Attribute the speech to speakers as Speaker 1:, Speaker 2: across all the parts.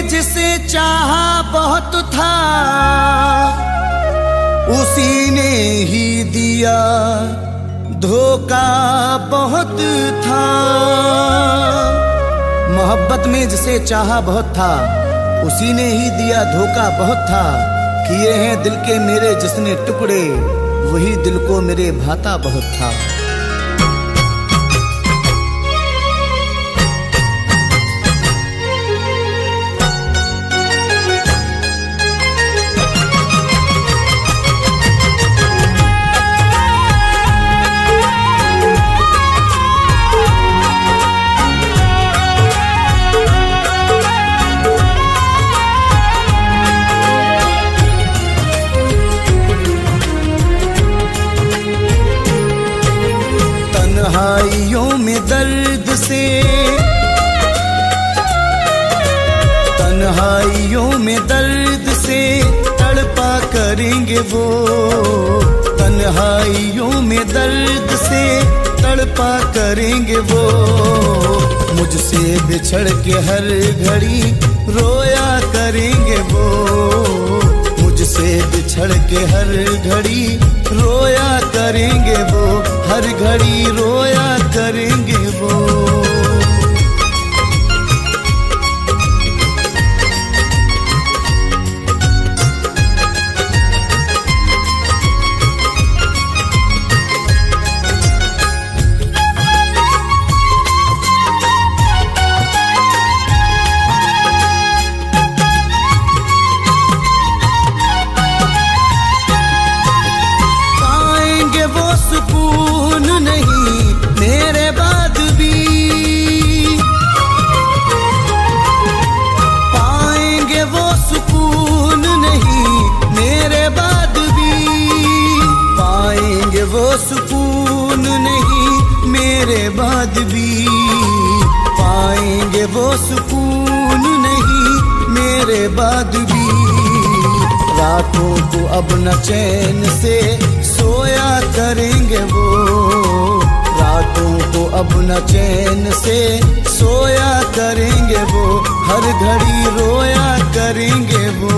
Speaker 1: में जिसे चाहा बहुत था, उसी ने ही दिया धोखा बहुत था। मोहब्बत में जिसे चाहा बहुत था, उसी ने ही दिया धोखा बहुत था। किए हैं दिल के मेरे जिसने टुकड़े, वही दिल को मेरे भाता बहुत था। तन्हाइयों में दर्द से, तन्हाइयों में दर्द से तड़पा करेंगे वो। तन्हाइयों में दर्द से तड़पा करेंगे वो। मुझसे बिछड़ के हर घड़ी रोया करेंगे वो। मुझसे बिछड़ के हर घड़ी रोया करेंगे वो। हर घड़ी रोया करेंगे वो। सुकून नहीं मेरे बाद भी, पाएंगे वो सुकून नहीं मेरे बाद भी। पाएंगे वो सुकून नहीं मेरे बाद भी। पाएंगे वो सुकून नहीं मेरे बाद भी। रातों को अब न चैन से सोया करेंगे वो। रातों को अब न चैन से सोया करेंगे वो। हर घड़ी रोया करेंगे वो।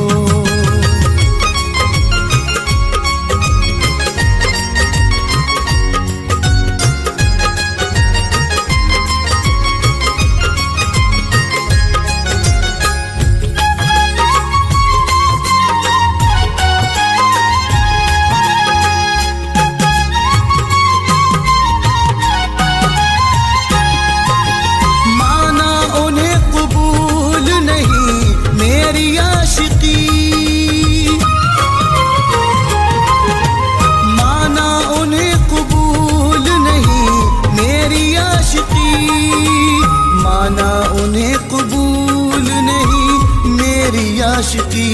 Speaker 1: माना उन्हें कबूल नहीं मेरी आशिकी।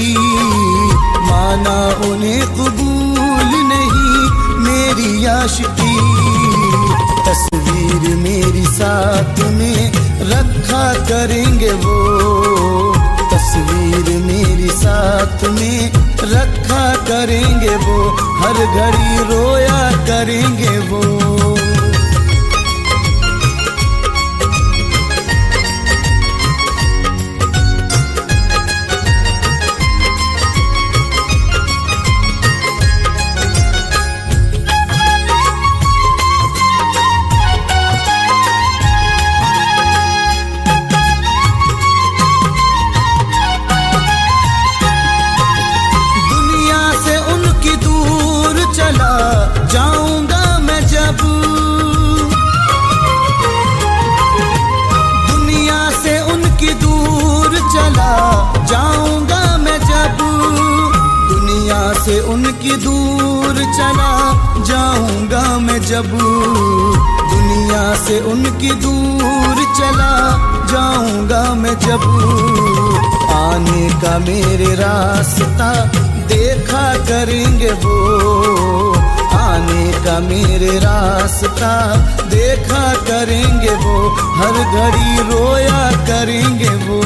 Speaker 1: माना उन्हें कबूल नहीं मेरी आशिकी। तस्वीर मेरी साथ में रखा करेंगे वो। तस्वीर मेरी साथ में रखा करेंगे वो। हर घड़ी रोया करेंगे वो। जाऊंगा मैं जब दुनिया से उनकी दूर चला जाऊंगा मैं जब। दुनिया से उनकी दूर चला जाऊंगा मैं जब। दुनिया से उनकी दूर चला जाऊंगा मैं जब। आने का मेरे रास्ता देखा करेंगे वो। आने का मेरे रास्ता देखा करेंगे वो। हर घड़ी रोया करेंगे वो।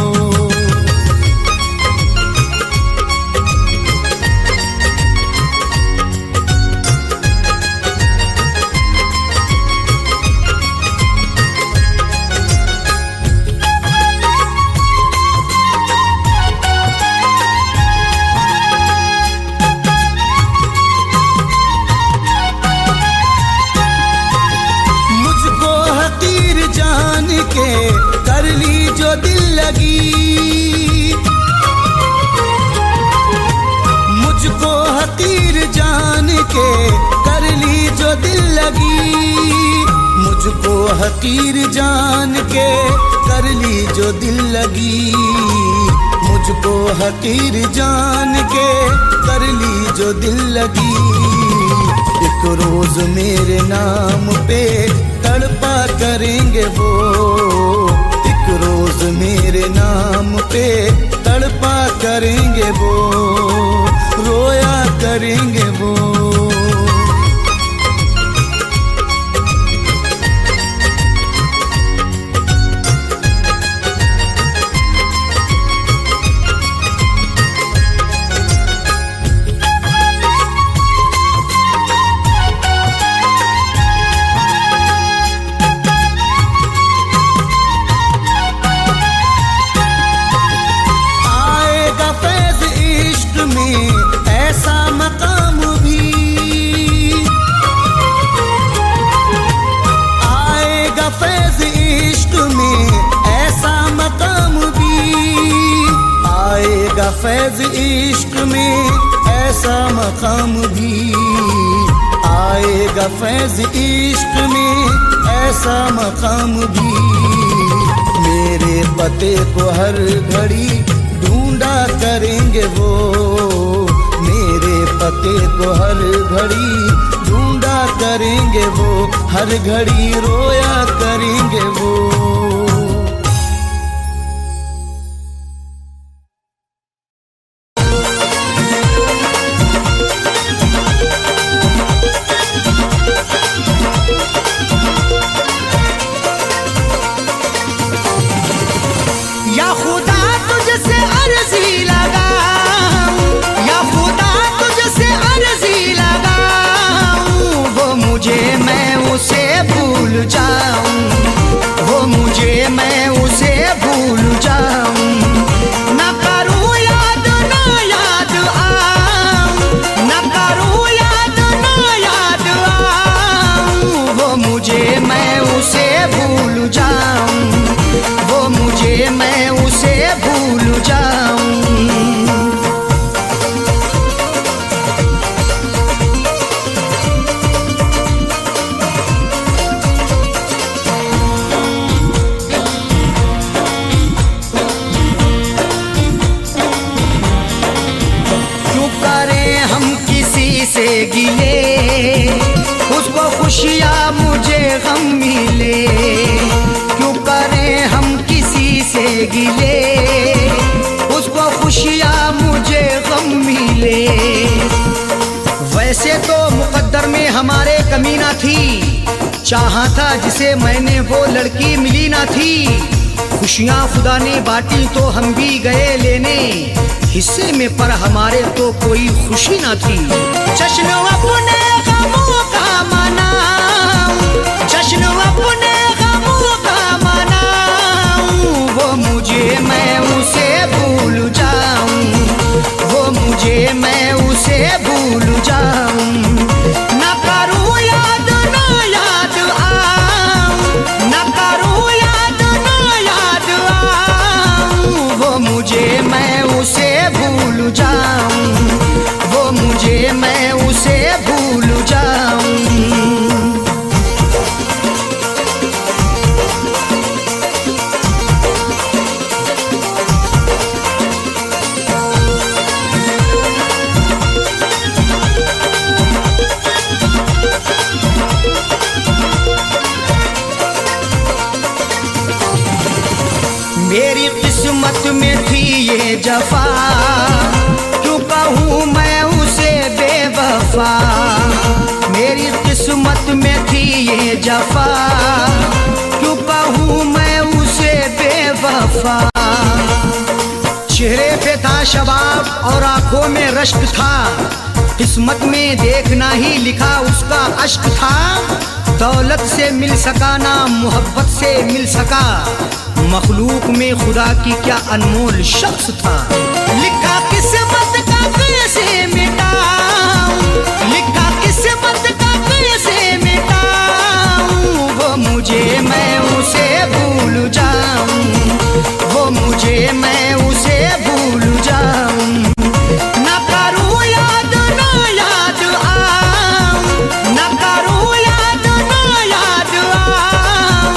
Speaker 1: हकीर जान के कर ली जो दिल लगी, मुझको हकीर जान के कर ली जो दिल लगी। एक रोज मेरे नाम पे तड़पा करेंगे वो, एक रोज मेरे नाम पे तड़पा करेंगे वो, रोया करेंगे वो। ऐसा मकाम भी आएगा फैज़ इश्क में, ऐसा मकाम भी आएगा फैज़ इश्क में, ऐसा मकाम भी आएगा फैज़ इश्क में, ऐसा मकाम भी। मेरे पते को हर घड़ी ढूंढा करेंगे वो, मेरे पते को हर घड़ी ढूंढा करेंगे वो, हर घड़ी रोया करेंगे वो।
Speaker 2: या खुदा तुझसे अर्जी लगाऊं, या खुदा तुझसे अर्जी लगाऊं, वो मुझे मैं उसे भूल जाऊं, वो मुझे मैं उसे भूल जाऊं। न करूं याद ना याद आऊं, न करूं याद ना याद आऊं, वो मुझे मैं उसे भूल जाऊं, वो मुझे मैं उसे भूल जाऊं। क्यों करें हम किसी से गिले, उसको खुशियाँ मुझे गम मिले। क्यों करें हम किसी से गिले, उसको खुशियाँ मुझे गम मिले। वैसे तो मुकद्दर में हमारे कमी ना थी, चाहा था जिसे मैंने वो लड़की मिली ना थी। खुशियाँ खुदा ने बांटी तो हम भी गए लेने, हिस्से में पर हमारे तो कोई खुशी ना थी। जश्न अपने गमों का मनाऊं, जश्न अपने गमों का मनाऊं, वो मुझे मैं उसे भूल जाऊं, वो मुझे मैं उसे भूल जाऊं। न करूं याद ना याद आऊं, न करूं याद ना याद आऊं, वो मुझे मैं उसे भूल जाऊं, वो मुझे मैं उसे भूल जाऊं। मेरी किस्मत में थी ये जफा, क्यों कहूँ मैं उसे बेवफा। मेरी किस्मत में थी ये जफा, क्यों कहूँ मैं उसे बेवफा। चेहरे पे था शबाब और आंखों में रश्क था, किस्मत में देखना ही लिखा उसका अश्क था। दौलत से मिल सका ना मोहब्बत से मिल सका, मखलूक में खुदा की क्या अनमोल शख्स था। लिखा किस्मत का कैसे मिटाऊं, लिखा किस्मत का कैसे मिटाऊं, वो मुझे मैं उसे भूल जाऊं, वो मुझे मैं उसे भूल जाऊं। न करूं याद ना याद आऊं, न करूं याद ना याद आऊं,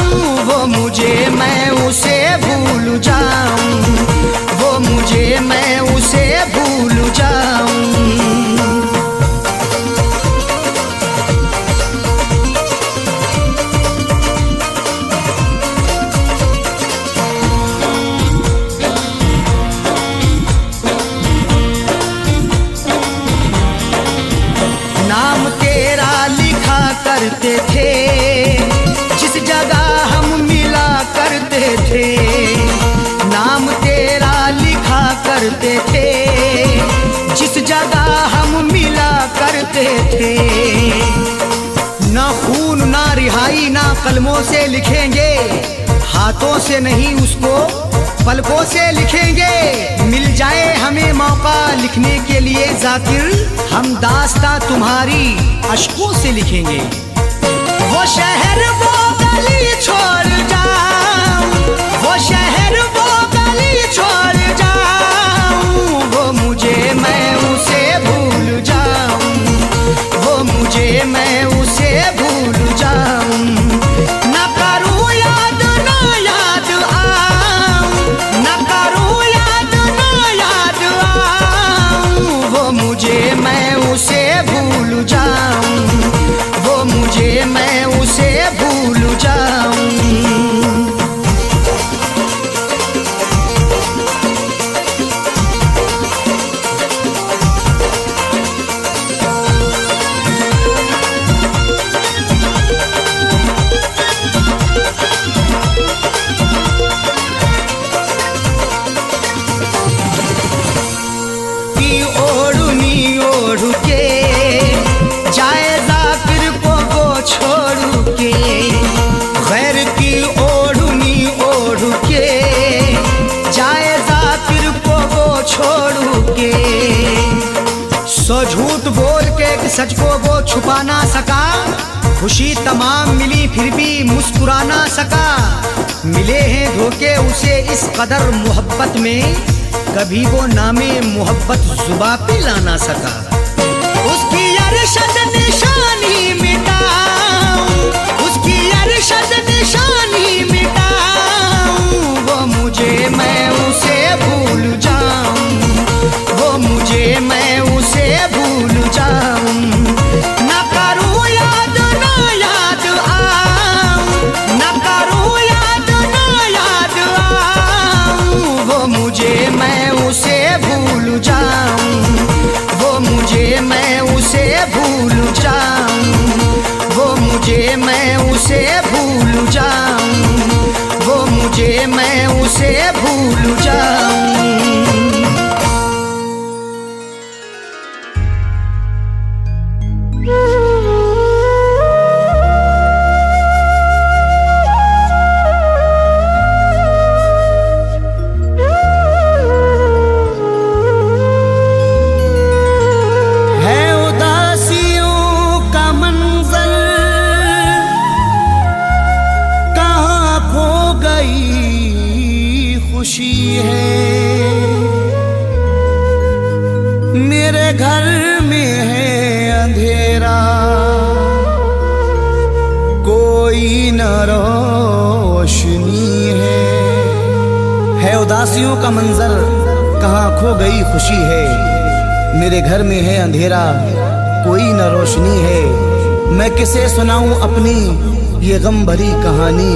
Speaker 2: करते थे, जिस जगह हम मिला करते थे, नाम तेरा लिखा करते थे, जिस जगह हम मिला करते थे। ना खून ना रिहाई ना कलमों से लिखेंगे, हाथों से नहीं उसको पलकों से लिखेंगे। मिल जाए हमें मौका लिखने के लिए जाकिर, हम दास्तां तुम्हारी अश्कों से लिखेंगे। वो शहर वो गली छोड़ जाऊं, वो शहर वो गली छोड़ जाऊं, वो मुझे मैं उसे भूल जाऊं, वो मुझे मैं उसे भूल जाऊं। ना करूं याद ना याद आऊं, ना करूं याद ना याद आऊं, वो मुझे मैं उसे भूल जाऊं, वो मुझे मैं उसे भूल जाऊं। सो झूठ बोल के सच को वो छुपा ना सका, खुशी तमाम मिली फिर भी मुस्कुरा ना सका। मिले हैं धोखे उसे इस कदर मोहब्बत में, कभी वो नामे मोहब्बत जुबां पे ला ना सका। उसकी अरशद निशानी मिटाऊं, उसकी अरशद निशानी मिटाऊं, वो मुझे मैं उसे भूल जाऊं, वो मुझे मैं उसे भूल जाऊं। ना करूं याद ना याद आऊं, ना करूं याद ना याद आऊं, वो मुझे मैं उसे भूल जाऊं, वो मुझे मैं उसे भूल जाऊं, वो मुझे मैं उसे भूल जाऊं, वो मुझे मैं उसे भूल जाऊं।
Speaker 1: खुशी है मेरे घर में है अंधेरा, कोई न रोशनी है उदासियों का मंजर, कहाँ खो गई खुशी है। मेरे घर में है अंधेरा, कोई न रोशनी है। मैं किसे सुनाऊं अपनी ये गम भरी कहानी,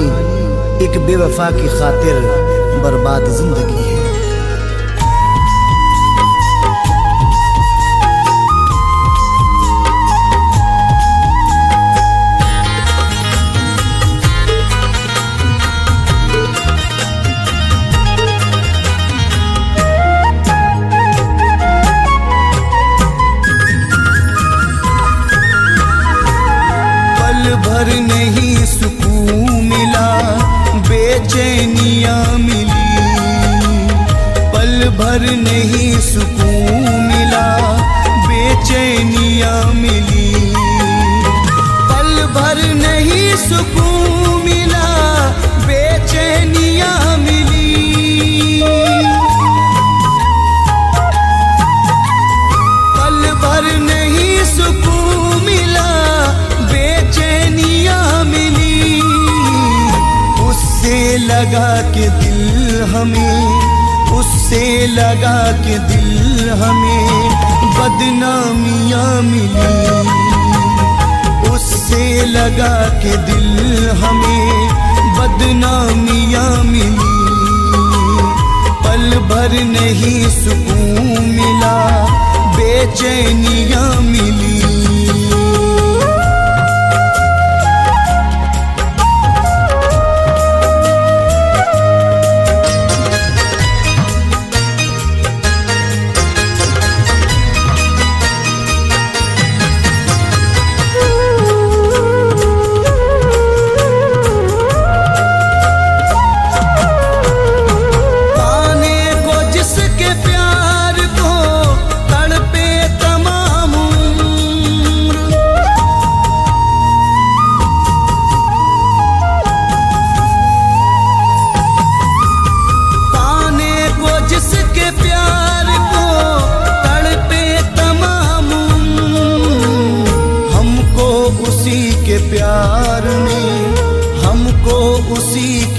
Speaker 1: एक बेवफा की खातिर बर्बाद जिंदगी है। पल भर नहीं सुकून मिला, बेचैनियाँ मिली, पल भर नहीं सुकून मिला, बेचैनियाँ मिली, पल भर नहीं सुकून मिला, बेचैनियाँ मिली, पल भर नहीं सुकून मिला, बेचैनियाँ मिली। उससे लगा के दिल हमें, उससे लगा के दिल हमें बदनामियाँ मिली, उससे लगा के दिल हमें बदनामियाँ मिली। पल भर नहीं सुकून मिला, बेचैनियाँ मिली।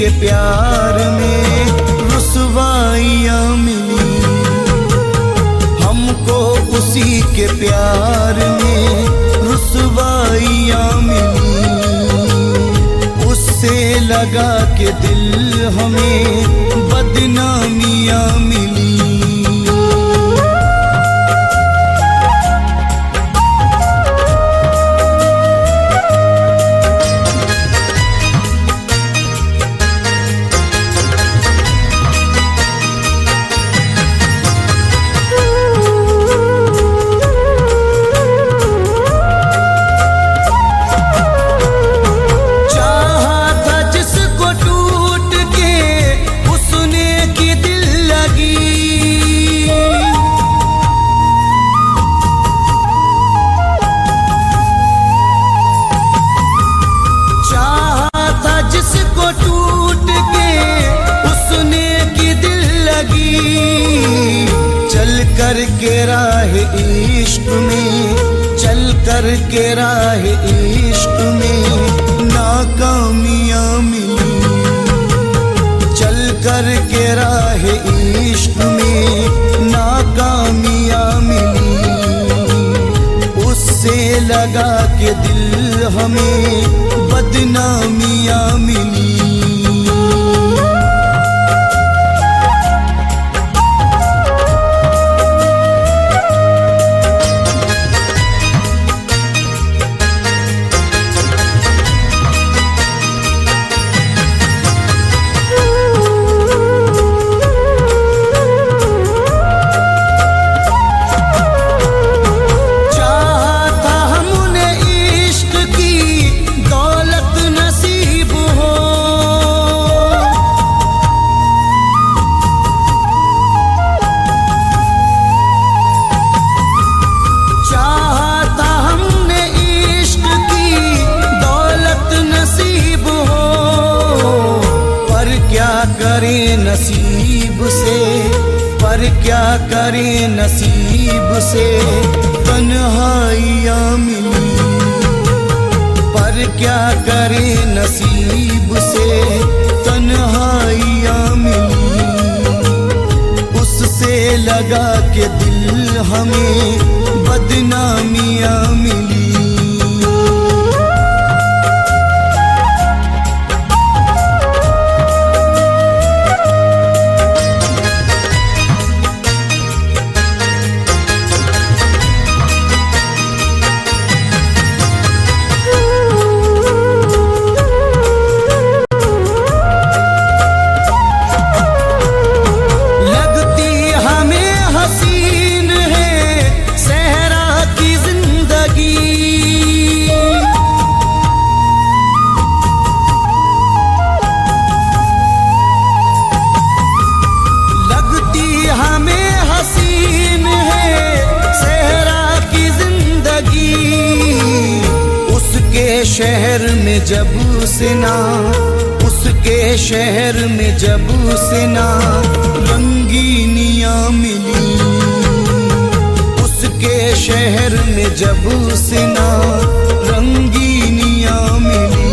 Speaker 1: के प्यार में रुसवाइयाँ मिली, हमको उसी के प्यार में रुसवाइयाँ मिली। उससे लगा के दिल हमें बदनामियाँ मिली। कर के राह इश्क में, चल कर के राह इश्क में नाकामियाँ मिली। चल कर के राह इश्क में नाकामियाँ मिली। उससे लगा के दिल हमें बदनामियाँ मिली। नसीब से पर क्या करें नसीब से तन्हाइयाँ मिली। पर क्या करें नसीब से तन्हाइयाँ मिली। उससे लगा के दिल हमें बदनामियाँ मिली। शहर में जब से ना, उसके शहर में जब से ना रंगीनियाँ मिली। उसके शहर में जब से ना रंगीनियाँ मिली।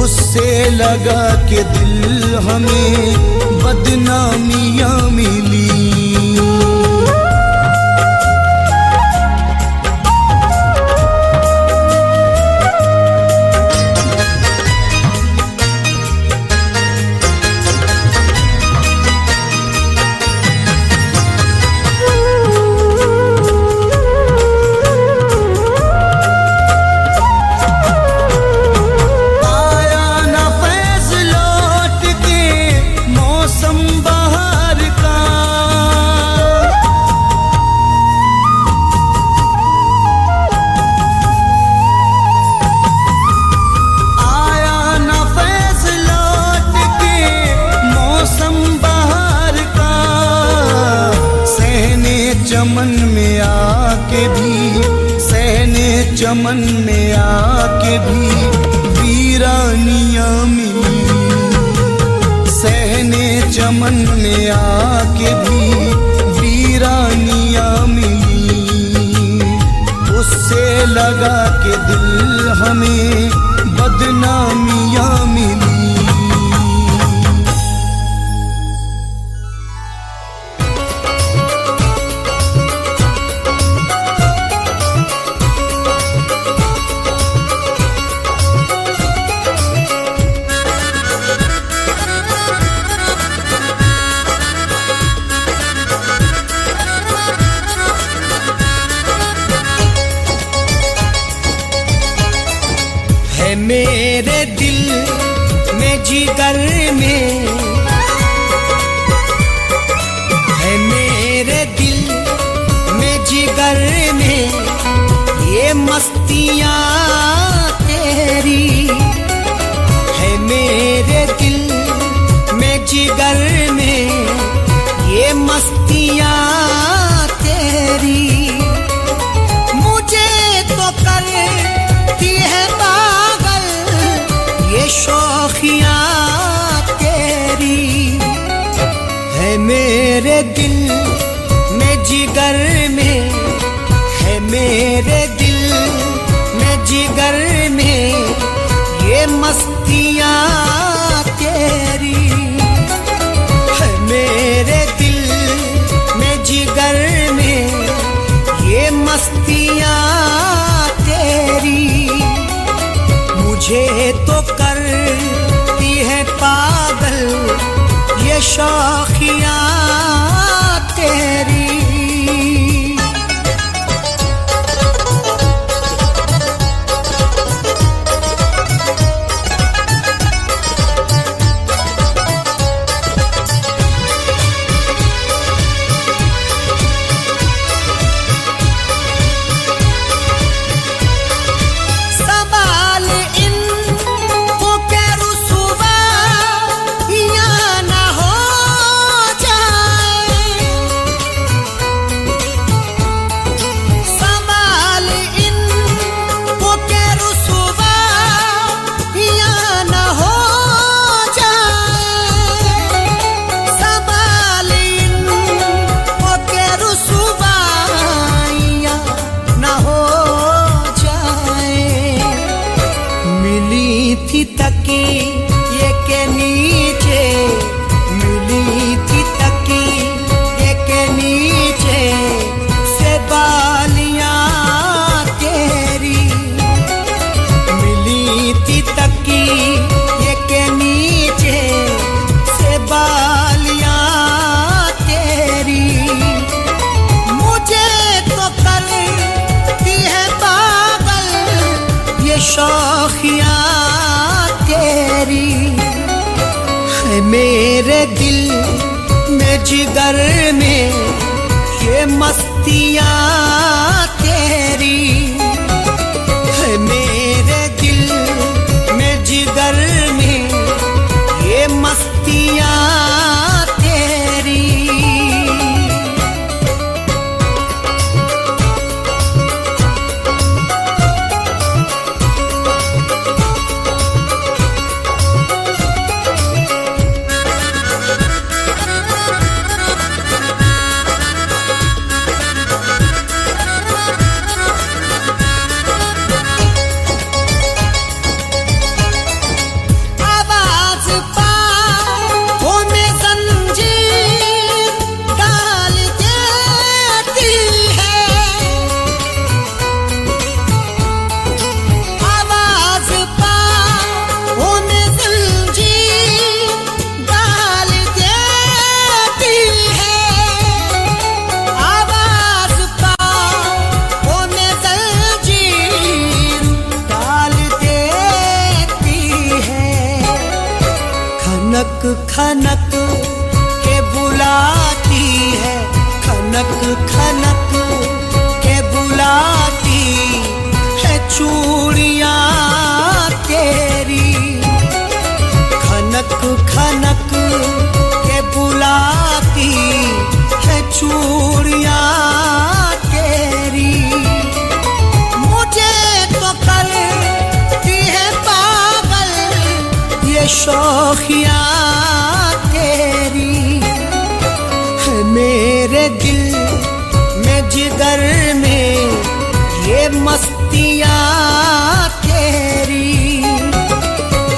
Speaker 1: उससे लगा के दिल हमें बदनामियाँ मिली। चमन में आके भी, सहने चमन में आके भी वीरानियाँ मिली। सहने चमन में आके भी वीरानियाँ मिली। उससे लगा के दिल हमें बदनामियाँ मिली।
Speaker 2: जिगर में, है मेरे दिल में जिगर में ये मस्तियाँ तेरी, है मेरे दिल में जिगर में ये मस्तियाँ तेरी। मुझे तो करती है पागल ये शौखियाँ तेरी, है मेरे दिल में जिगर में, है मेरे दिल में जिगर में ये मस्तियाँ तेरी, है मेरे दिल में जिगर में ये मस्तियाँ तेरी। मुझे तो करती है पागल ये शौखियाँ तेरी। थी तकिए के नीचे, मिली थी तकिए के नीचे से बालियां तेरी, मिली थी तकिए के नीचे से बालियां तेरी। मुझे तो करती है पागल ये शौखियाँ तेरी, है मेरे दिल में जिगर में ये मस्तियाँ तेरी, है मेरे दिल में जिगर में ये मस्तियाँ तेरी। खनक खनक के बुलाती है, खनक खनक के बुलाती है चूड़ियाँ तेरी, खनक खनक के बुलाती है चूड़ियाँ तेरी। मुझे तो करती है पागल ये शौखियाँ तेरी, है मेरे दिल में जिगर में ये मस्तियाँ तेरी,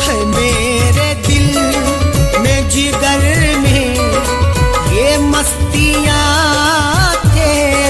Speaker 2: है मेरे दिल में जिगर में ये मस्तियाँ तेरी।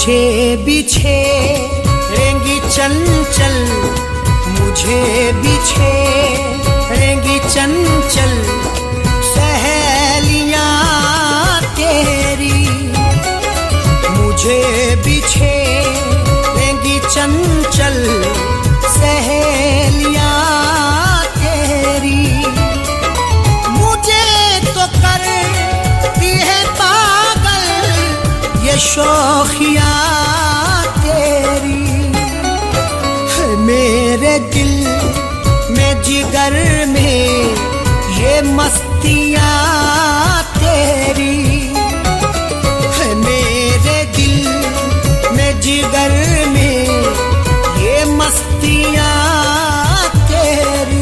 Speaker 2: मुझे बिछेरेंगी चंचल, मुझे बिछेरेंगी चंचल सहेलियां तेरी, मुझे बिछेरेंगी चंचल सहेलियां तेरी। मुझे तो करती है पागल ये शौखियां तेरी। मेरे दिल में जिगर में ये मस्तियां तेरी, मेरे दिल में जिगर में ये मस्तियां तेरी।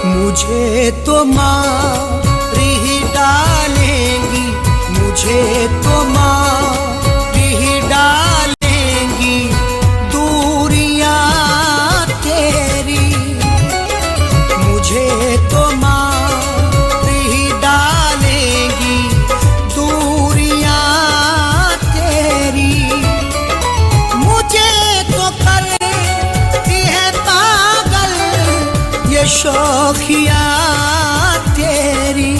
Speaker 2: मुझे तो मार ही डालेंगी, मुझे तो मार ही डालेंगी दूरियां तेरी, मुझे तो मार ही डालेंगी दूरियां तेरी। मुझे तो करती है पागल ये शौखियां तेरी,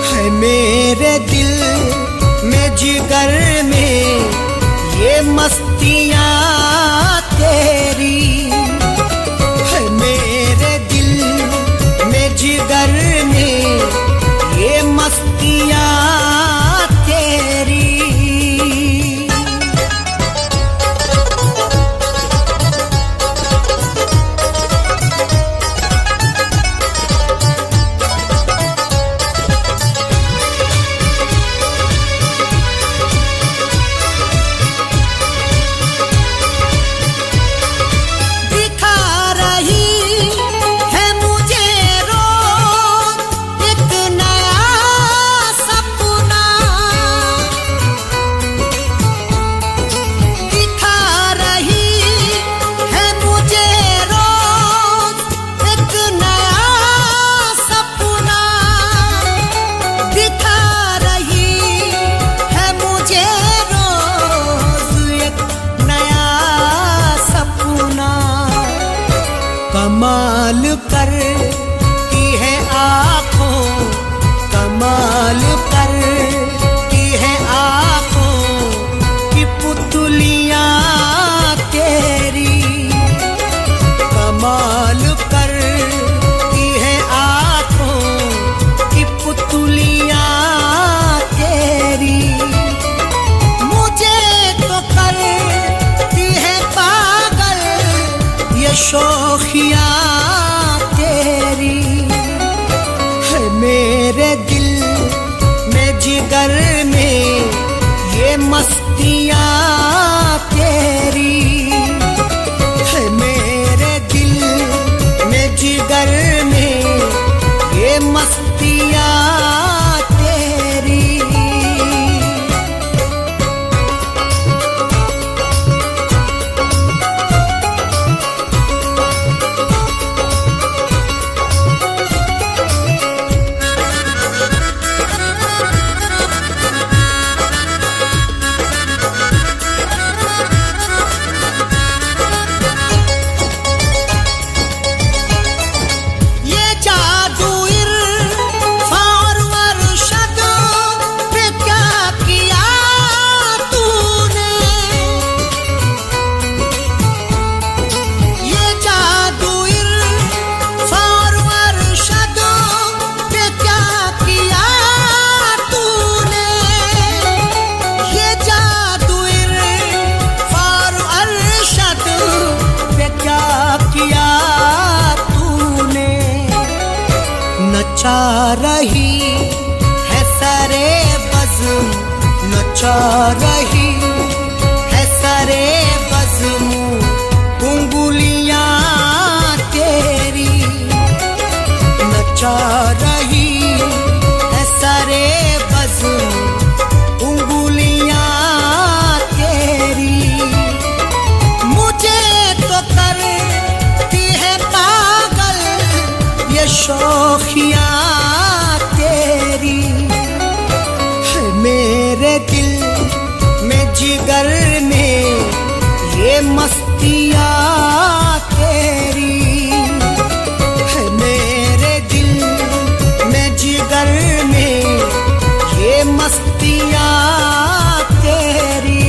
Speaker 2: है मेरे दिल में जिगर में ये मस्तियां तेरी, है मेरे दिल में जिगर में ये मस्तियां तेरी। कमाल करती है आँखों, कमाल करती है आँखों की पुतलियां तेरी, कमाल करती है आँखों की पुतलियां तेरी। मुझे तो करती है पागल ये शौखियां तेरी, है मेरे दिल में जिगर में ये मस्तियां तेरी, है मेरे दिल में जिगर में ये मस्तियां तेरी। नचा रही है सारे बज़्म, नचा रही है सारे बज़्म उंगलियां तेरी, नचा रही है सारे बज़्म उंगलियां तेरी। मुझे तो करती है पागल ये शौखियां तेरी, मेरे दिल में जिगर में ये मस्तियां तेरी, मेरे दिल में जिगर में ये मस्तियां तेरी।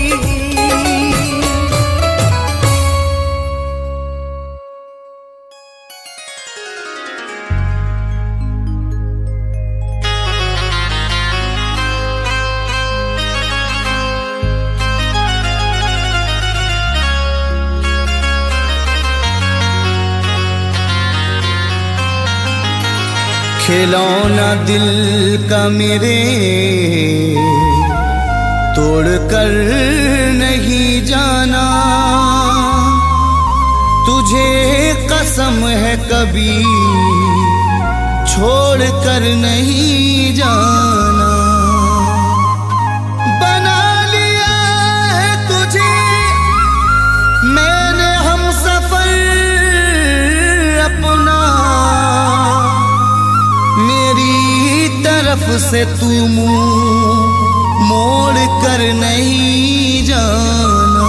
Speaker 1: खिलौना दिल का मेरे तोड़ कर नहीं जाना, तुझे कसम है कभी छोड़ कर नहीं जाना। बना लिया है तुझे मैंने हमसफर अपना, मेरी तरफ से तू मुंह मोड़ कर नहीं जाना।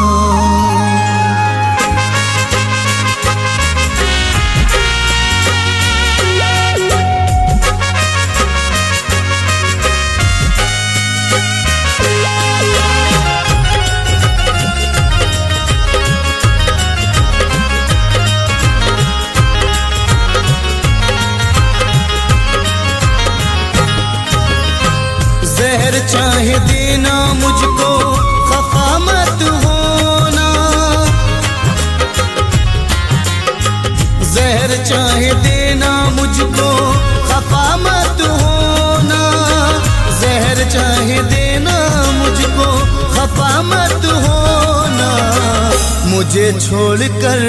Speaker 1: जहर चाहे देना मुझको खफा मत होना, जहर चाहे देना मुझको खफा मत होना, जहर चाहे देना मुझको खफा मत होना। मुझे छोड़कर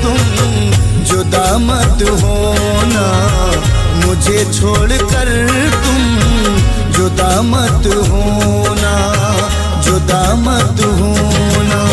Speaker 1: तुम जुदा मत होना, मुझे छोड़कर तुम जुदा मत होना, जुदा मत होना।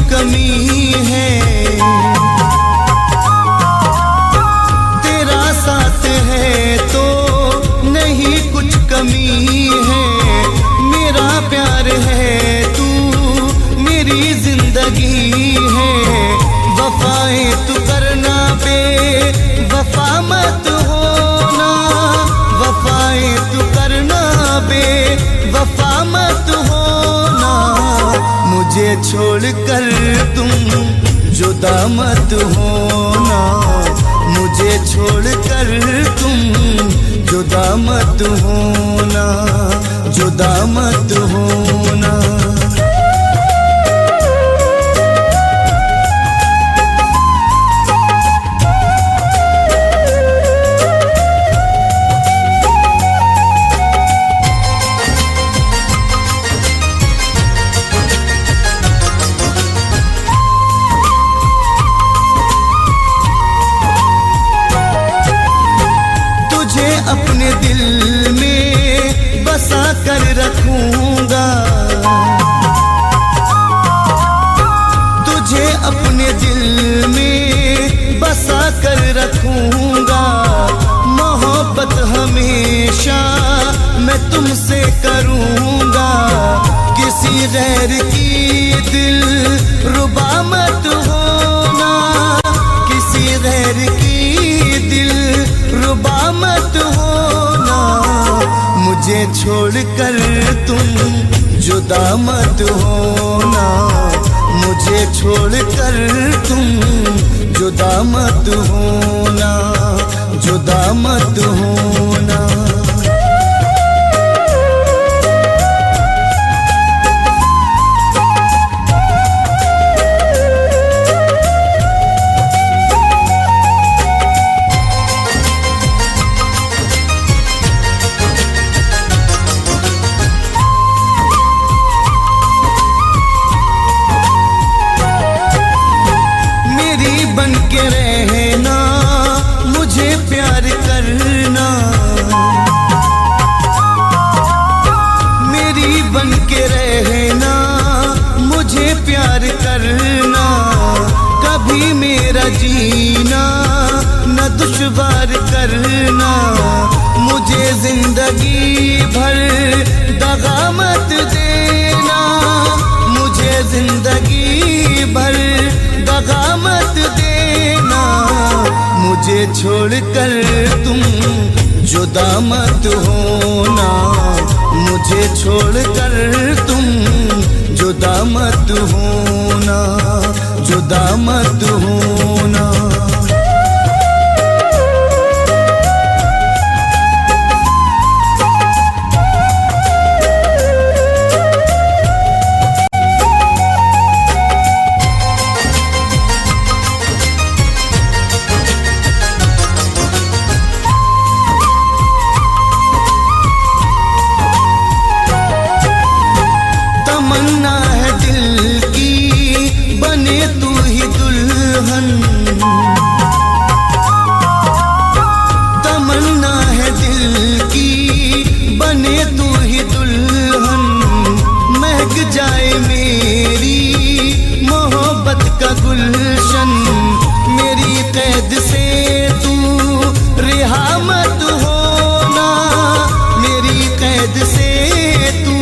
Speaker 1: कमी है तेरा साथ है तो नहीं कुछ कमी है, मेरा प्यार है तू मेरी जिंदगी है। वफाएं तू करना बे वफा मत होना, वफाएं तू करना बे वफा मत होना। मुझे छोड़कर तुम जुदा मत होना, मुझे छोड़कर तुम जुदा मत होना, जुदा मत होना। अपने दिल में बसा कर रखूंगा, तुझे अपने दिल में बसा कर रखूंगा। मोहब्बत हमेशा मैं तुमसे करूंगा, किसी गैर की दिल रुबा मत होना, किसी गैर की दिल रुबा मत होना। मुझे छोड़कर तुम जुदा मत होना, मुझे छोड़कर तुम जुदा मत होना, जुदा मत होना। बन के रहना, मुझे प्यार करना, मेरी बन के रहना, मुझे प्यार करना। कभी मेरा जीना न दुश्वार करना, मुझे जिंदगी भर दगा मत देना, मुझे जिंदगी भर दगा मत देना। मुझे छोड़कर तुम जुदा मत होना, मुझे छोड़कर तुम जुदा मत होना, जुदा मत होना। तमन्ना है दिल की बने तू ही दुल्हन, तमन्ना है दिल की बने तू ही दुल्हन। महक जाए मेरी मोहब्बत का गुलशन, मेरी कैद से तू रिहा मत होना, मेरी कैद से तू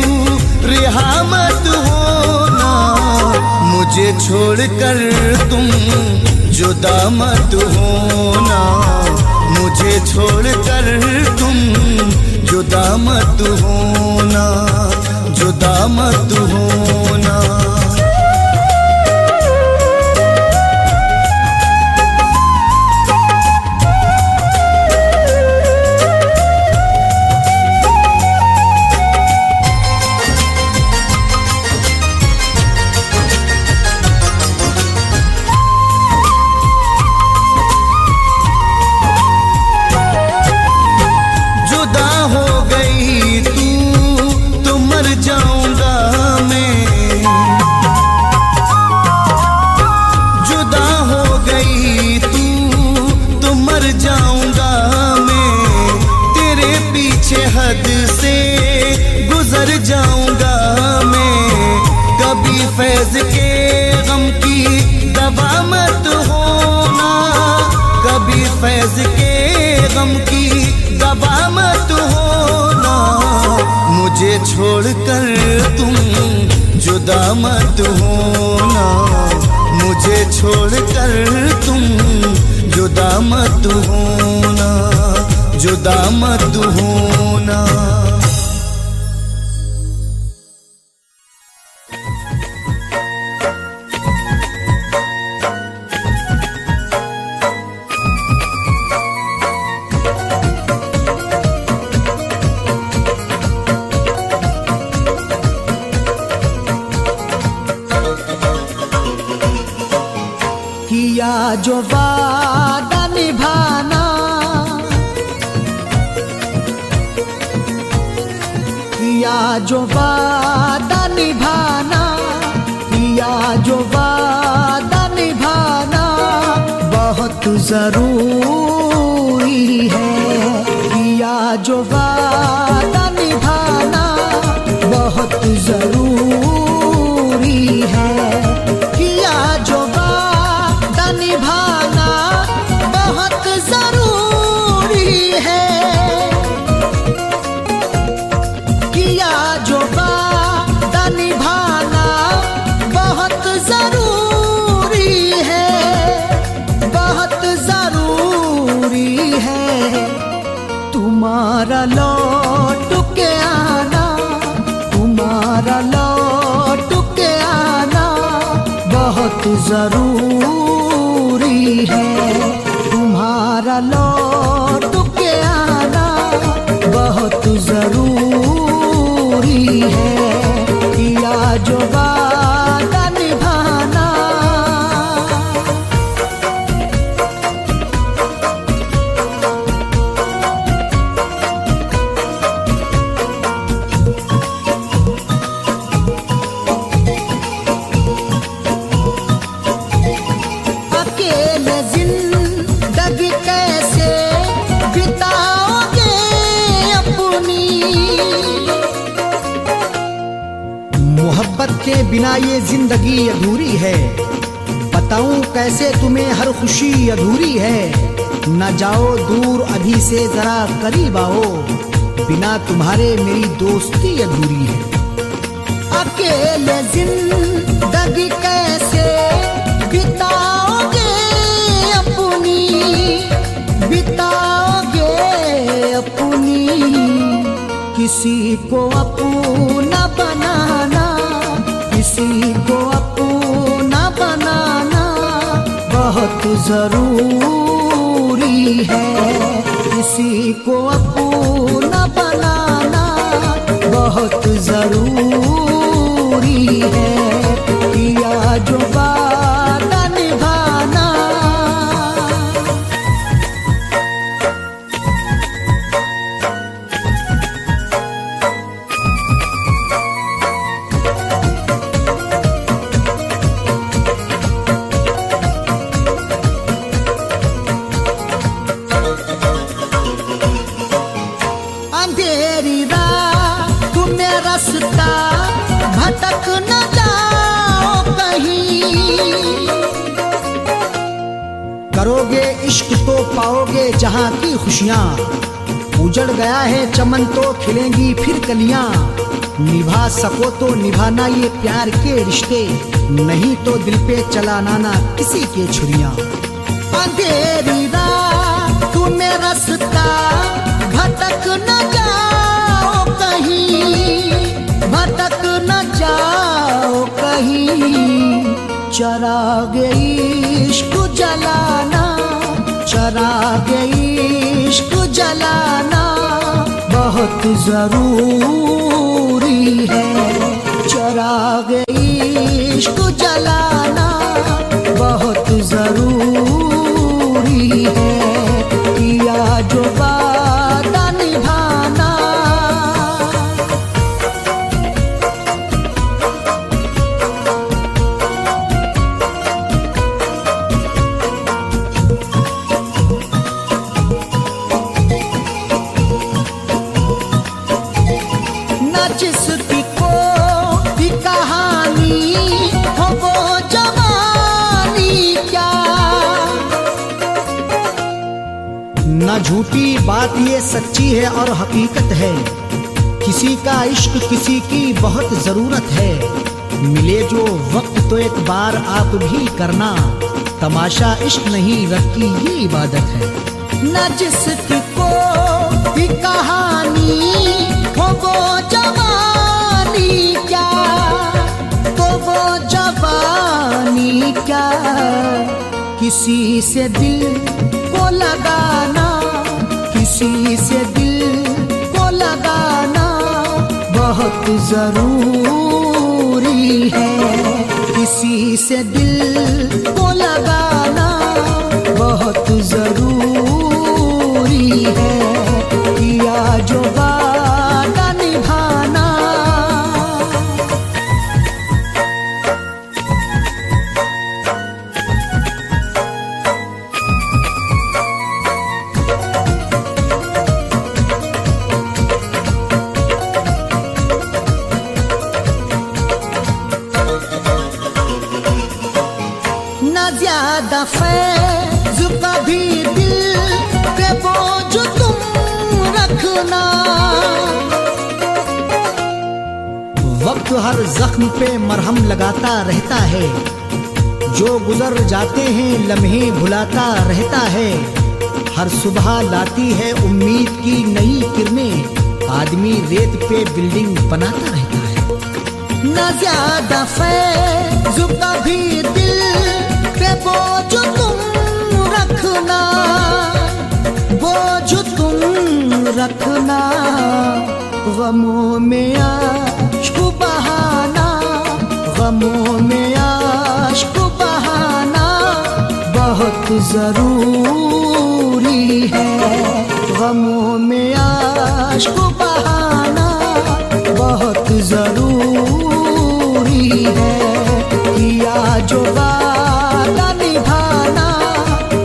Speaker 1: रिहा मत होना। मुझे छोड़कर तुम जुदा मत होना, मुझे छोड़कर तुम जुदा मत होना, जुदा मत होना। जुदा हो गई तू तो मर जाऊंगा मैं, जुदा हो गई तू तो मर जाऊंगा मैं। तेरे पीछे हद से गुजर जाऊंगा मैं। कभी फैज के गम की दवा मत होना, कभी फैज के गम की दवा मत होना। मुझे छोड़कर तुम जुदा मत होना, मुझे छोड़कर तुम जुदा मत होना, जुदा मत होना।
Speaker 2: किया जो वादा निभाना, किया जो वादा निभाना, किया जो वादा निभाना बहुत जरूरी है। किया जो वादा निभाना बहुत जरूरी है। किया जो निभाना बहुत जरूरी है। किया जो वादा निभाना बहुत जरूरी है, बहुत जरूरी है। तुम्हारा लौट के बहुत जरूरी है। तुम्हारा लौट के आना बहुत जरूरी है। किया जो वादा निभाना। अकेले जिंदगी कैसे बिताओगे अपनी। मोहब्बत के बिना ये जिंदगी अधूरी है। बताऊं कैसे तुम्हें हर खुशी अधूरी है। न जाओ दूर अभी से जरा करीब आओ। बिना तुम्हारे मेरी दोस्ती अधूरी है। अकेले जिंदगी कैसे बिताओगे अपनी। बिताओगे अपनी। किसी को अपना बनाना। किसी को अपना बनाना बहुत जरूरी है। किसी को अपना बनाना बहुत जरूरी है। किया जो वादा निभाना। अंधेरी रात में रास्ता भटक न जाओ कहीं। करोगे इश्क तो पाओगे जहां की खुशियां। उजड़ गया है चमन तो खिलेंगी फिर कलियां। निभा सको तो निभाना ये प्यार के रिश्ते। नहीं तो दिल पे चलाना ना किसी के छुरियां। अंधेरी रात में रास्ता भटक न जाओ कहीं। भटक न जाओ कहीं। चराग इश्क जलाना। चराग इश्क जलाना बहुत जरूरी है। चराग इश्क जलाना बहुत जरूरी है। किया जो वादा निभाना। न जिसकी कोई कहानी हो वो जवानी क्या। न झूठी बात ये सच्ची है और हकीकत है। किसी का इश्क किसी की बहुत जरूरत है। मिले जो वक्त तो एक बार आप भी करना। तमाशा इश्क नहीं रब की ये इबादत है। न जिसकी कोई कहानी हो वो जवानी क्या। तो वो जवानी क्या। किसी से दिल को लगाना। किसी से दिल को लगाना बहुत जरूरी है। किसी से दिल को लगाना बहुत जरूरी है। किया जो वादा निभाना। न ज्यादा फैज़ कभी दिल पे बोझ तुम रखना। वक्त हर जख्म पे मरहम लगाता रहता है। जो गुजर जाते हैं लम्हे भुलाता रहता है। हर सुबह लाती है उम्मीद की नई किरणें। आदमी रेत पे बिल्डिंग बनाता रहता है। न ज्यादा फैज़ कभी दिल गमों में आश्क बहाना, गमों में आश्क बहाना बहुत जरूरी है। गमों में आश्क बहाना बहुत जरूरी है। किया जो वादा निभाना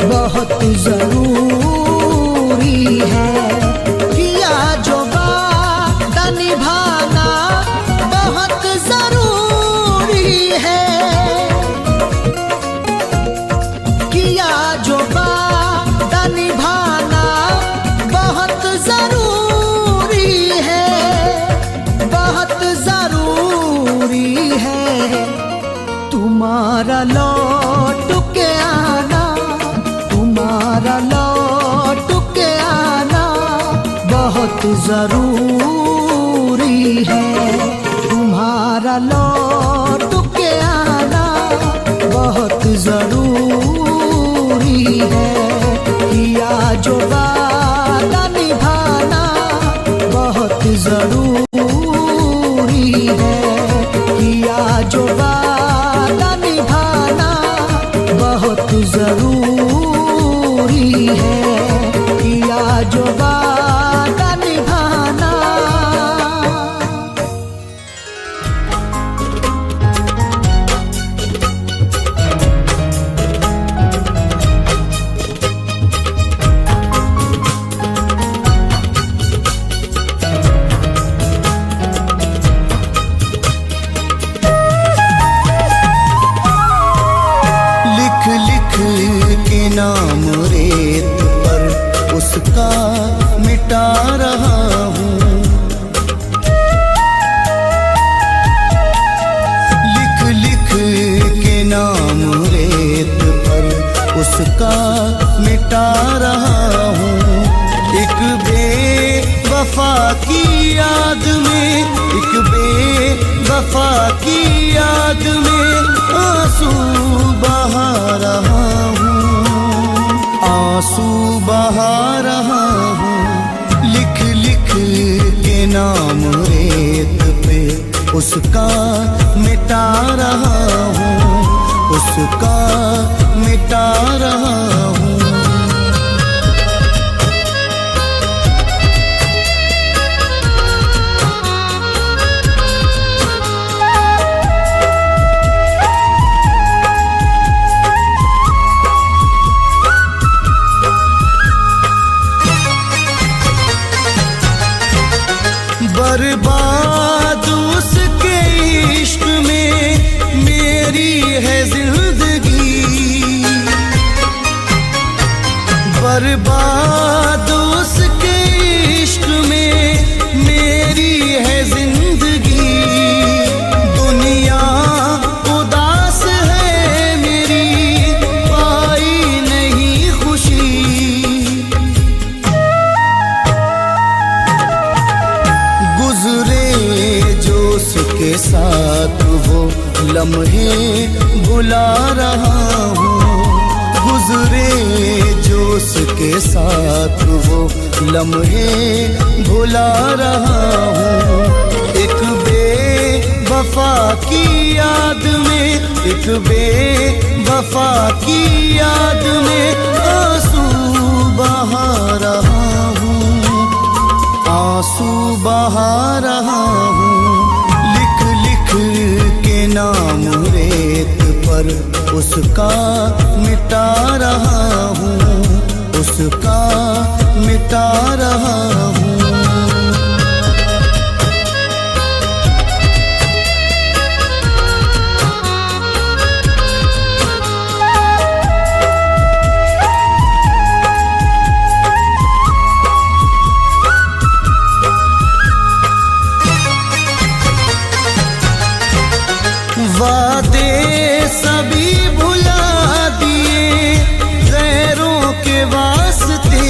Speaker 2: बहुत जरूरी है। किया जो वादा निभाना बहुत जरूरी है। किया जो वादा निभाना बहुत जरूरी है, बहुत जरूरी है। तुम्हारा लौट के आना, तुम्हारा लौट के आना बहुत जरूरी है। तुम्हारा लौट के आना बहुत जरूरी है। किया जो वादा निभाना बहुत जरूरी है। किया जो वादा निभाना बहुत जरूरी है। किया जो वादा निभाना।
Speaker 1: लिख लिख के नाम रेत पर उसका मिटा रहा हूँ। लिख लिख के नाम रेत पर उसका मिटा रहा हूँ। एक बेवफा की याद में, एक बेवफा की याद में आंसू बहा रहा हूँ, आंसू बहा रहा हूँ। लिख लिख के नाम रेत पे उसका मिटा रहा हूँ, उसका मिटा रहा हूँ। बर्बाद उसके इश्क में मेरी है जिंदगी। बर्बाद उसके इश्क में मेरी है जिंदगी। दुनिया उदास है मेरी, पाई नहीं खुशी। गुजरे जो उसके साथ वो लम्हे भुला रहा हूँ। गुजरे जो उसके साथ वो लम्हे भुला रहा हूँ। एक बेवफा की याद में, एक बेवफा की याद में आंसू बहा रहा हूँ, आंसू बहा रहा हूँ। लिख लिख के नाम रेत पर उसका मिटा रहा हूँ, उसका मिटा रहा हूँ। वादे सभी भुला दिए गैरों के वास्ते।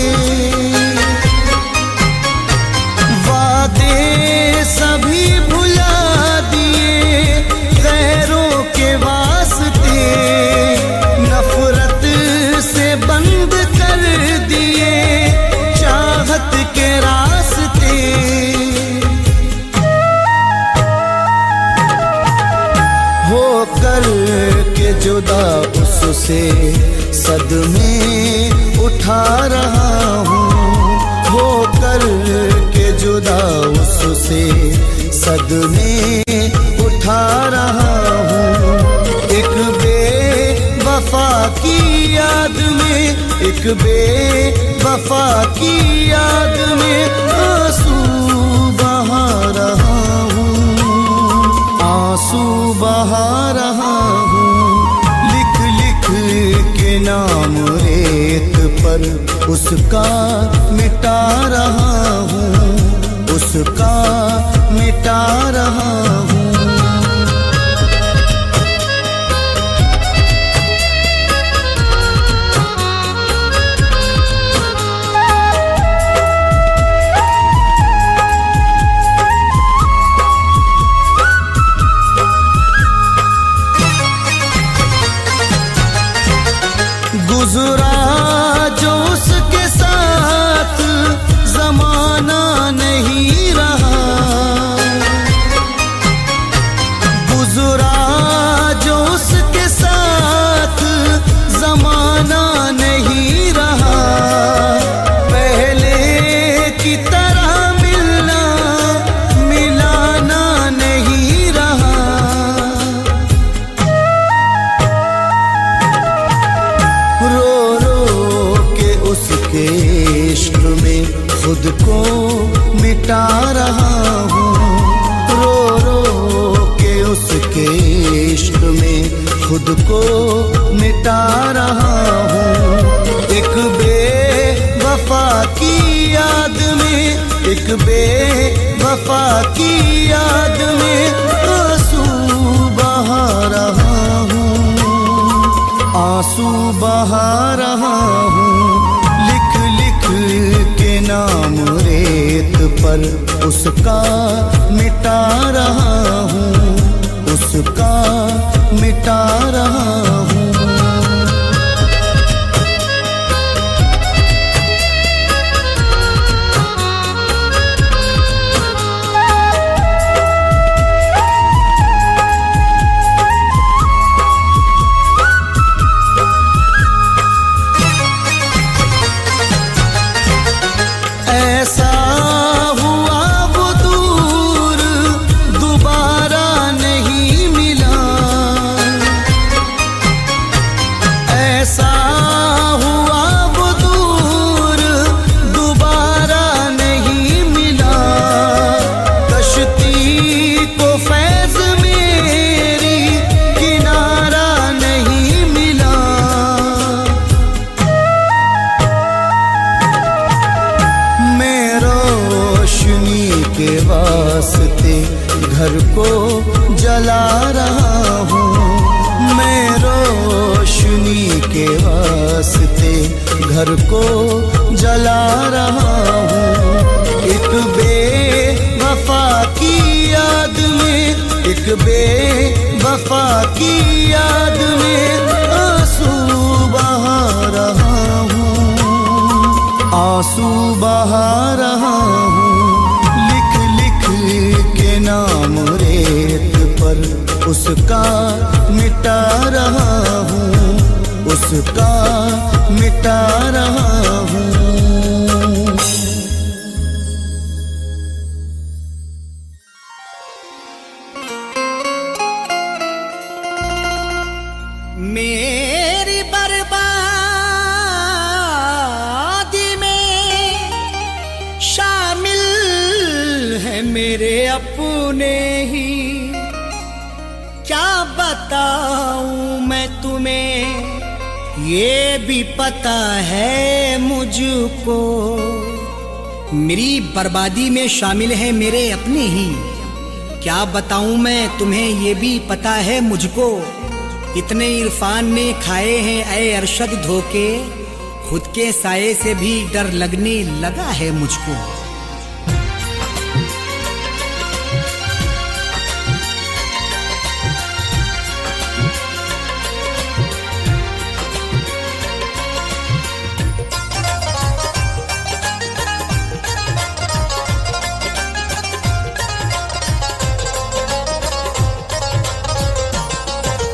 Speaker 1: से सदमे उठा रहा हूँ, हो कर के जुदा उससे सदमे उठा रहा हूँ। एक बेवफा की याद में, एक बेवफा की याद में आंसू बहा रहा हूँ, आंसू बहा रहा हूँ। लिख लिख के नाम रेत पर उसका मिटा रहा हूँ, उसका मिटा रहा हूँ। गुजरा जो उसके साथ जमाना नहीं रहा, गुजरा जो उसके साथ जमाना नहीं रहा। पहले की तरह मिलना मिलाना नहीं रहा। उसके इश्क में खुद को मिटा रहा हूँ, रो रो के उसके इश्क में खुद को मिटा रहा हूँ। एक बेवफा की याद में, एक बेवफा की याद में आंसू बहा रहा हूँ, आंसू बहा रहा हूँ। के नाम रेत पर उसका मिटा रहा हूँ, उसका मिटा रहा हूँ। ऐसा हुआ वो दूर दोबारा नहीं मिला, ऐसा हुआ वो दूर दोबारा नहीं मिला। कश्ती को फैज मेरी किनारा नहीं मिला। रोशनी के वास्ते घर को जला रहा हूँ, मैं रोशनी के वास्ते घर को जला रहा हूँ। एक बेवफा की याद में, एक बेवफा की याद में आंसू बहा रहा हूँ, आंसू बहा रहा हूँ। लिख लिख के नाम रेत पर उसका मिटा रहा हूँ, उसका मिटा रहा हूँ।
Speaker 2: मेरी बर्बादी में शामिल है मेरे अपने ही, क्या बताऊं मैं तुम्हें, ये भी पता है मुझको। मेरी बर्बादी में शामिल है मेरे अपने ही, क्या बताऊं मैं तुम्हें, ये भी पता है मुझको। इतने इरफान ने खाए हैं ऐ अरशद धोखे, खुद के साये से भी डर लगने लगा है मुझको।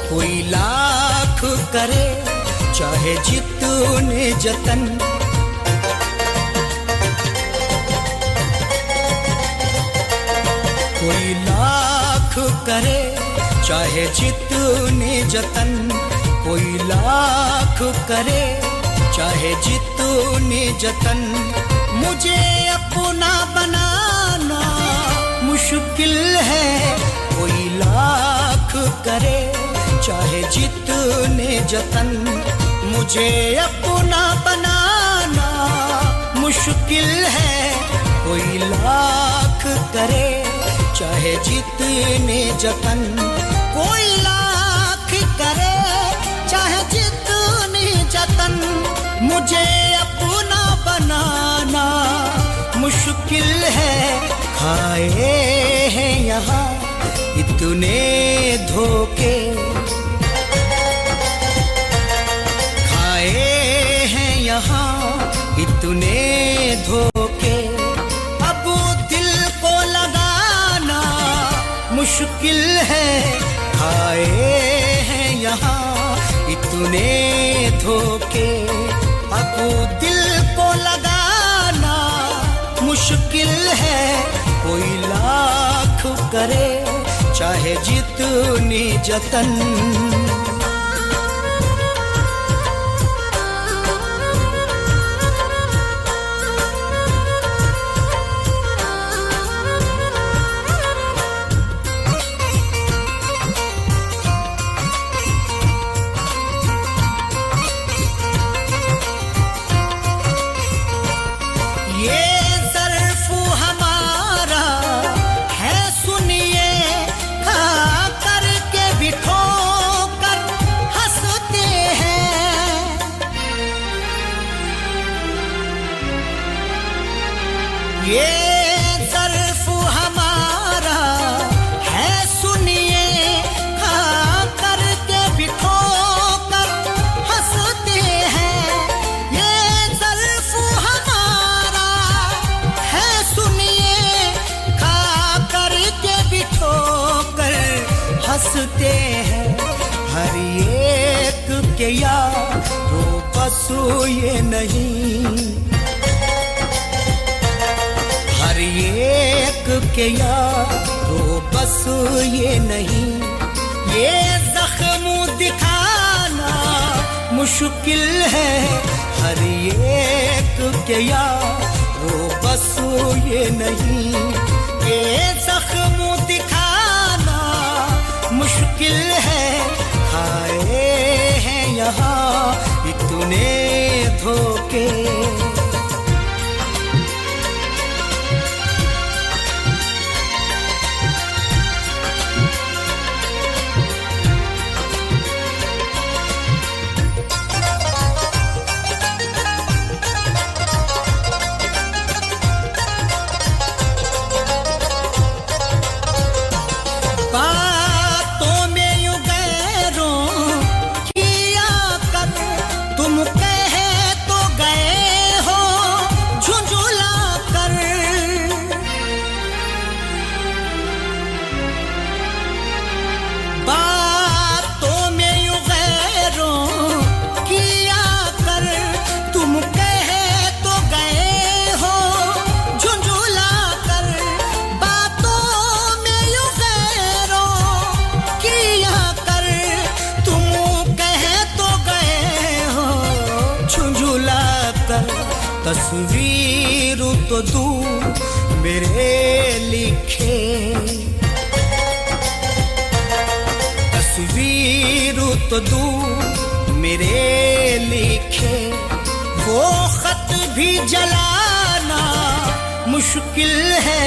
Speaker 2: कोई लाख करे चाहे जितने जतन। कोई लाख करे चाहे जितने जतन, कोई लाख करे चाहे जितने जतन, मुझे अपना बनाना मुश्किल है। कोई लाख करे चाहे जितने जतन, मुझे अपना बनाना मुश्किल है। कोई लाख करे चाहे जितने जतन, कोई लाख करे चाहे जितने जतन, मुझे अपना बनाना मुश्किल है। खाए हैं यहाँ इतने धोखे, खाए हैं यहाँ इतने धोखे, अब दिल को लगाना मुश्किल है। खाए हैं यहाँ इतने धोखे, अब दिल को लगाना मुश्किल है। कोई लाख करे चाहे जितने जतन। ये ज़र्फ़ हमारा है सुनिए, खा करके भी ठोकर हंसते हैं। ये ज़र्फ़ हमारा है सुनिए, खा करके भी ठोकर हंसते हैं। हर एक के यारो बस ये नहीं, हर एक के यारो बस ये नहीं, ये जख्म दिखाना मुश्किल है। हर एक के यारो बस ये नहीं, ये जख्म दिखाना मुश्किल है। खाए हैं यहाँ इतने धोखे, तस्वीर तो दूर मेरे लिखे, तस्वीर तो दूर मेरे लिखे, वो खत भी जलाना मुश्किल है।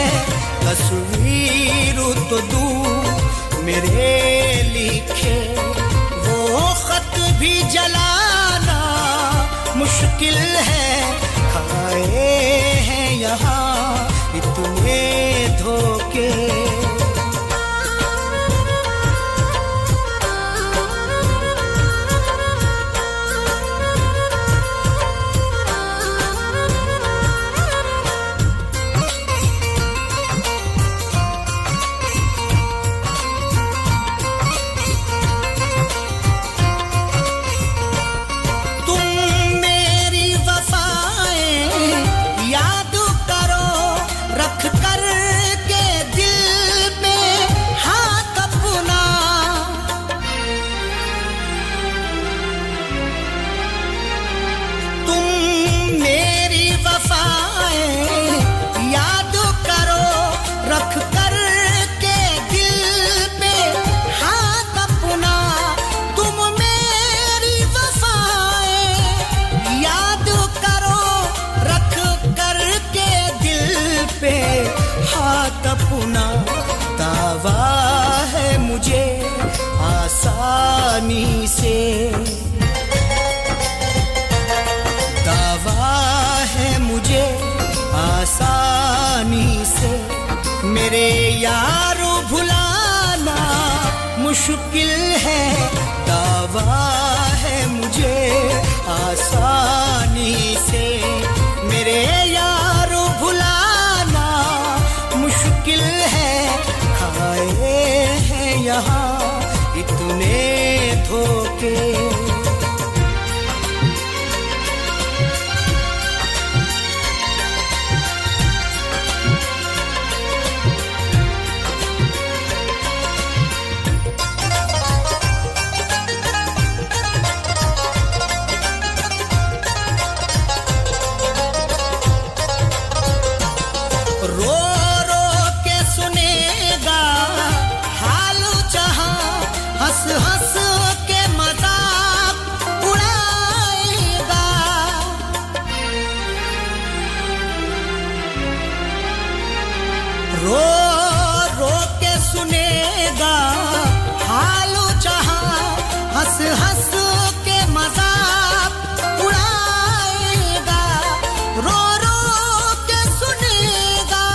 Speaker 2: तस्वीर तो दूर मेरे लिखे, वो खत भी जलाना मुश्किल है। खाए हैं यहाँ इतने धोखे,
Speaker 1: साथ अपना दावा है मुझे आसानी से, दावा है मुझे आसानी से। मेरे यारो भुलाना मुश्किल है, दावा है मुझे आसानी से। मेरे यारो भुलाना मुश्किल है, खाए हैं यहाँ इतने धोखे। रो रो के सुनेगा हाल जहां, हंस हंस के मजाक उड़ाएगा। रो रो के सुनेगा हाल जहां, हंस हंस के मजाक उड़ाएगा। रो रो के सुनेगा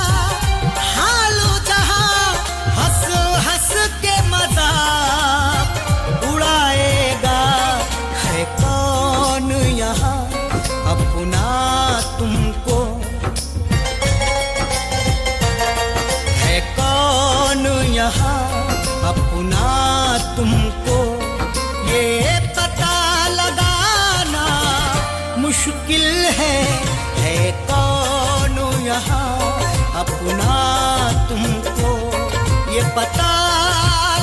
Speaker 1: हाल जहां, हंस हंस के मजाक उड़ाएगा। है कौन यहाँ अपना तुमको, है कौन यहाँ अपना तुमको, ये पता लगाना मुश्किल है। है कौन यहाँ अपना तुमको, ये पता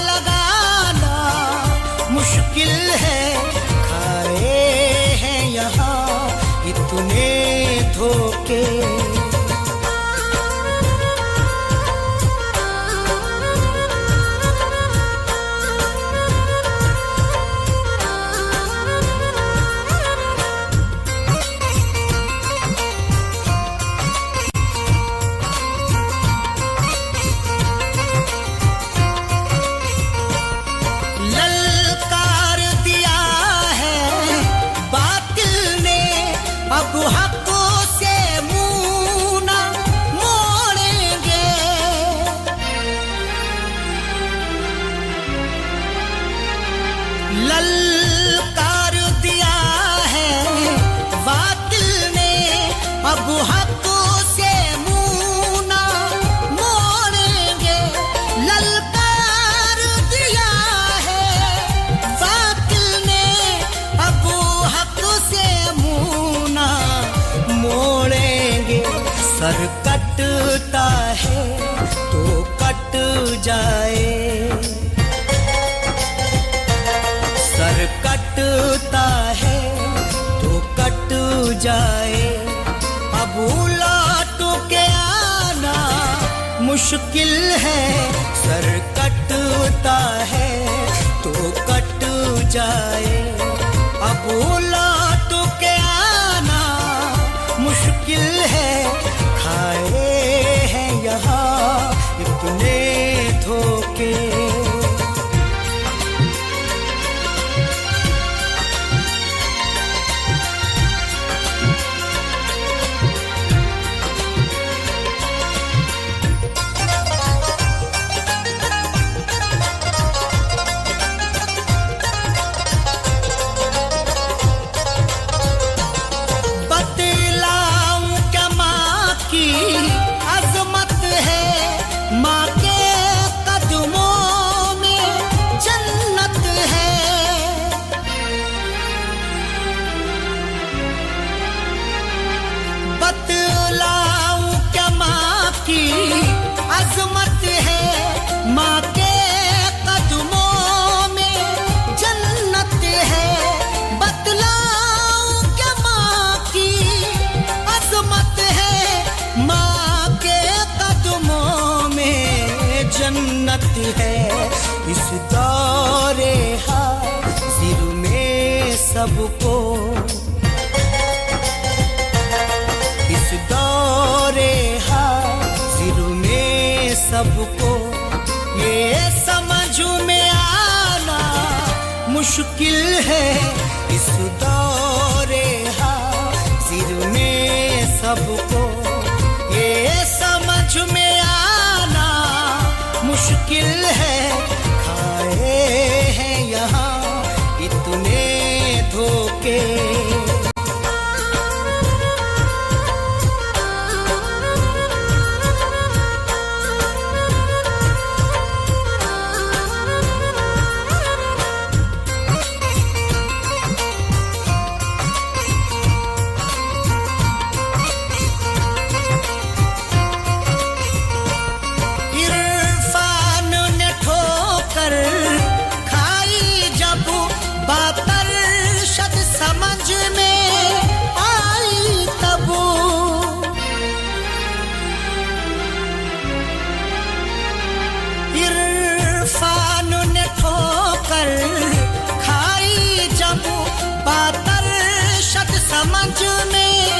Speaker 1: लगाना मुश्किल है। खाए हैं यहाँ इतने धोखे। ललकार दिया है बातिल ने, अब हक से मुंह न मोड़ेंगे। ललकार दिया है बातिल ने, अब हक से मुंह न मोड़ेंगे। ललकार दिया है बातिल ने, अब हक से मुंह न मोड़ेंगे। सर कटता है तो कट जाए, सर कटता है तो कट जाए। अब लौट के आना मुश्किल है, सर कटता है तो कट जाए। अब लौट के आना मुश्किल है, खाए हैं यहाँ इतने धोखे। बतलाऊं क्या माँ की अजमत है, माँ के कदमों में जन्नत है। बतलाऊं क्या माँ की अजमत है, माँ के कदमों में जन्नत है। बतलाऊं क्या माँ की अजमत है, माँ के कदमों में जन्नत है। इस दौरे हाजिर में सबको, इस दौरे हाजिर में सबको ये समझ में आना मुश्किल है इस दौरे हाजिर में सबको ये समझ में आना मुश्किल है खाए हैं यहाँ इतने धोखे समझ में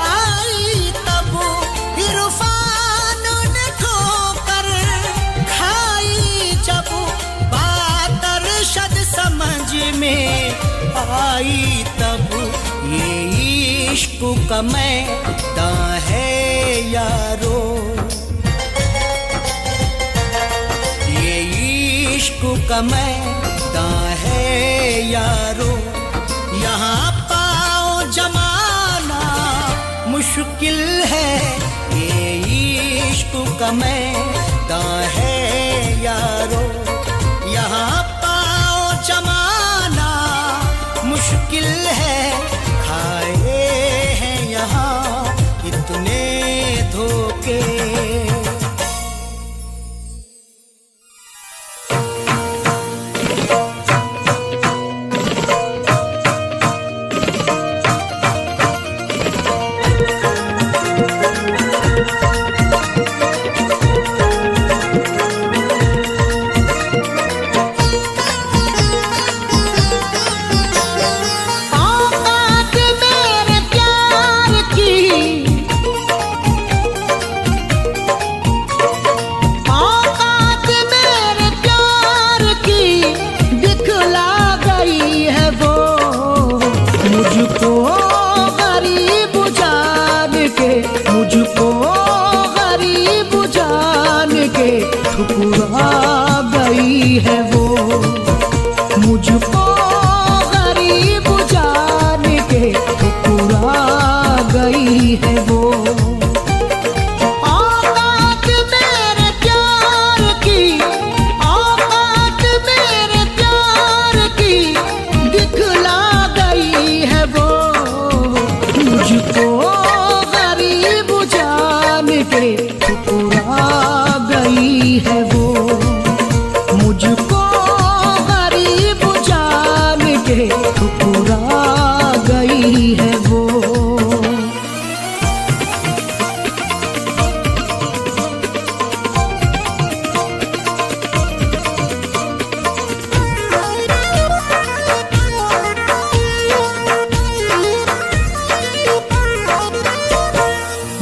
Speaker 1: आई तब इरफान ने ठोकर खाई जब बात अरशद समझ में आई तब ये इश्क का मैदान है यारो ये इश्क का मैदान है यारो यहाँ जमाना मुश्किल है ये इश्क का मैदान है यारो यहाँ पाओ जमाना मुश्किल है खाए हैं यहाँ इतने धोखे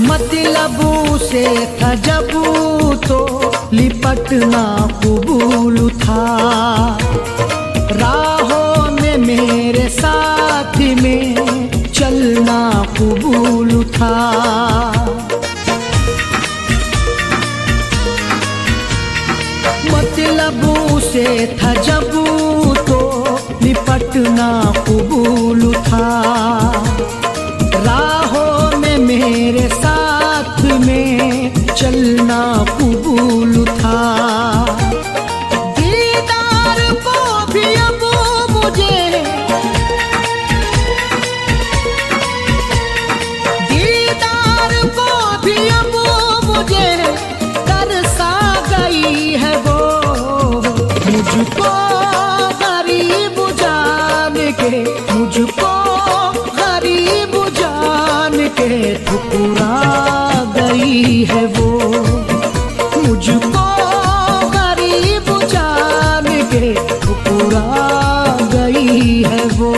Speaker 2: मतलबू से था जबू तो लिपटना कबूल था राहों में मेरे साथ में चलना कबूल था मतलबू से था जबू तो लिपटना कबूल था राहों में मेरे साथ में चलना कबूल था दीदार को भी अब मुझे दीदार को भी अब मुझे तरसा गई है वो मुझको गरीब जान के मुझको गरीब जान के ठुकरा गई है वो मुझको गरीब जान के ठुकरा गई है वो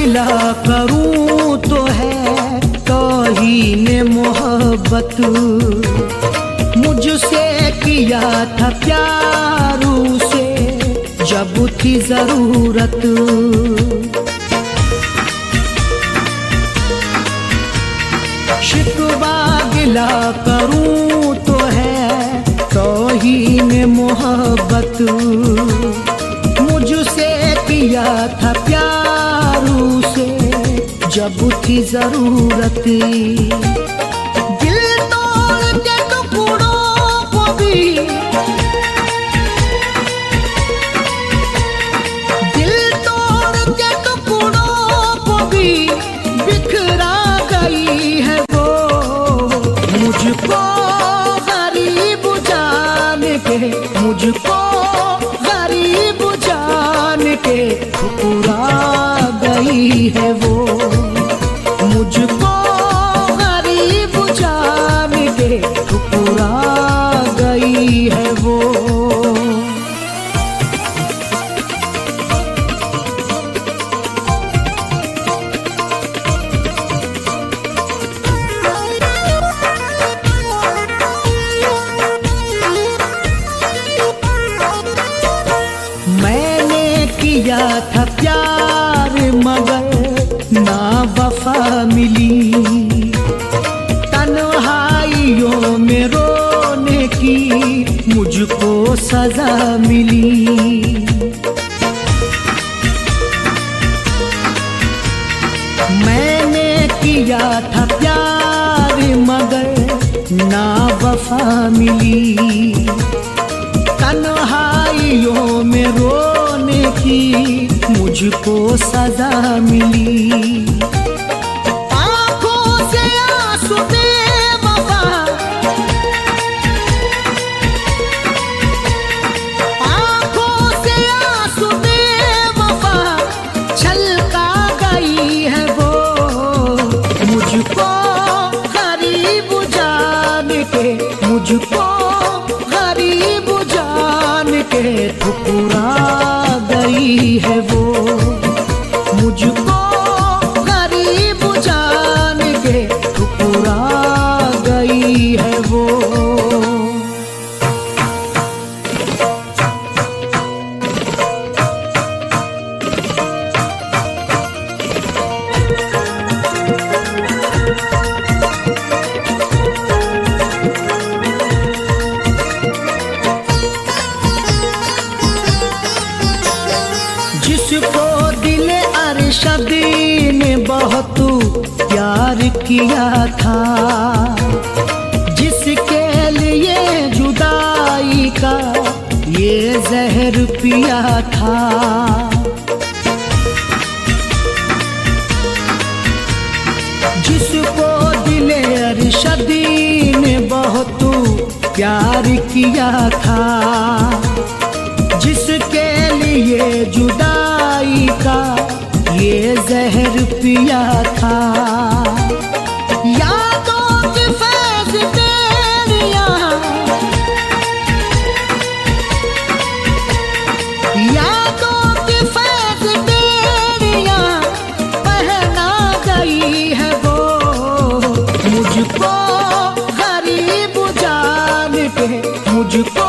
Speaker 2: गिला करूं तो है तौहीन मोहब्बत, मुझसे किया था प्यार उसे जब थी जरूरत। शिकवा गिला करूं तो है तौहीन मोहब्बत, मुझसे किया था प्यार उसे जब थी जरूरत। दिल तोड़ के टुकड़ों को भी, दिल तोड़ के टुकड़ों को भी बिखरा गई है वो, मुझको गरीब जान के, मुझको गरीब जान के ठुकरा गई है वो, मुझको गरीब जान के ठुकरा गई है वो। मैंने किया था प्यार मगर ना वफा मिली, तन्हाइयों में रोने की मुझको सजा मिली। मैंने किया था प्यार मगर ना वफा मिली, तन्हाइयों में रोने की मुझको सजा मिली। आंखों से आंसू बेवफा, आंखों से आंसू बेवफा छलका गई है वो, मुझको गरीब जान के, मुझको गरीब जान के ठुकरा गई है वो, मुझको गरीब जान के ठुकरा गई है वो। जिसको दिल अरशद ने बहुत प्यार किया था, जिसके लिए जुदाई का ये जहर पिया था, जिसको दिल अरशद ने बहुत प्यार किया था, जिसके लिए जुदाई का ये जहर पिया था। यादों की फैज़ बेड़ियाँ, यादों की फैज़ बेड़ियाँ पहना गई है वो, मुझको गरीब जान के, मुझको